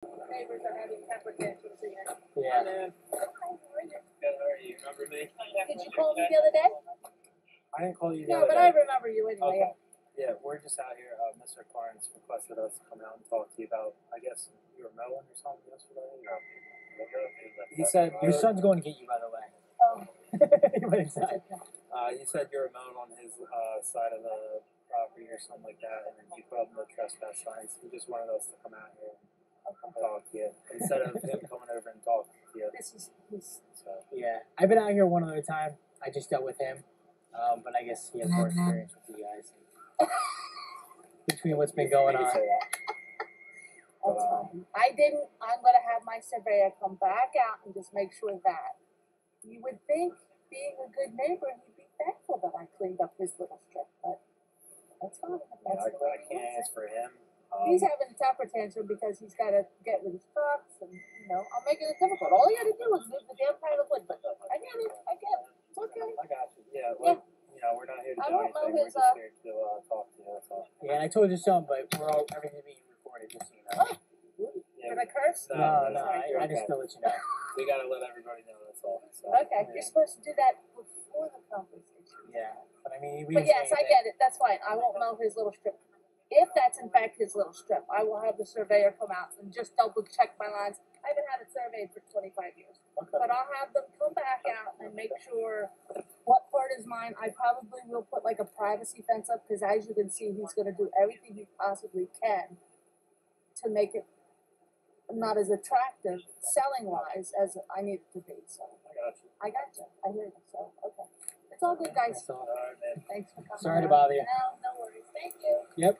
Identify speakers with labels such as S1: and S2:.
S1: Neighbors are having temper tantrums here.
S2: Yeah.
S1: Hi, how are you?
S3: Good, how are you? Remember me?
S1: Did you call me the other day?
S3: I didn't call you the
S1: No,
S3: other
S1: but
S3: day.
S1: I remember you anyway.
S3: Okay. Yeah, we're just out here. Mr. Carns requested us to come out and talk to you about, I guess, you were mowing or something yesterday? He said
S2: Your son's going to get you, by the way.
S1: Oh,
S2: He went inside.
S3: he said you were mowing on his side of the property or something like that, and then you put up no trespass signs. He just wanted us to come out here and talk to you instead of him coming over and talking to you.
S1: this is
S3: So,
S2: Yeah. I've been out here one other time. I just dealt with him. But I guess he has more experience with you guys. Between what's been going on.
S1: that's fine. I didn't. I'm gonna have my surveyor come back out and just make sure that. You would think, being a good neighbor, he'd be thankful that I cleaned up his little strip, but that's fine. That's the way
S3: I
S1: he
S3: can't
S1: is.
S3: ask for him.
S1: He's having a temper tantrum because he's got to get with his trucks, and I'm making it difficult. All he had to do was move the damn pile of wood. But I get it. It's okay.
S3: I got you. Yeah,
S1: Yeah.
S3: we're not here to
S1: I
S3: do
S1: won't mow
S3: anything. We're
S1: his,
S3: just here to talk to you. That's all.
S2: Yeah, and I told you some, but everything's being recorded, just so you know.
S1: Oh,
S3: Yeah,
S1: did I curse?
S2: No,
S1: Sorry.
S2: I just still let you know.
S3: we gotta let everybody know. That's all. So,
S1: Okay, you're supposed to do that before the conversation.
S2: Yeah, but I mean, we
S1: But
S2: didn't
S1: yes,
S2: say
S1: I
S2: anything.
S1: get it. That's fine. I won't mow his little strip. If that's in fact his little strip, I will have the surveyor come out and just double check my lines. I haven't had it surveyed for 25 years.
S3: Okay.
S1: But I'll have them come back out and make sure what part is mine. I probably will put like a privacy fence up because, as you can see, he's going to do everything he possibly can to make it not as attractive selling wise as I need it to be. So
S3: I got you.
S1: I got you. I hear you. So okay, it's all good, guys.
S2: That's all.
S3: All right, man.
S1: Thanks for coming.
S2: Sorry to
S1: out.
S2: bother you.
S1: No worries. Thank you.
S2: Yep.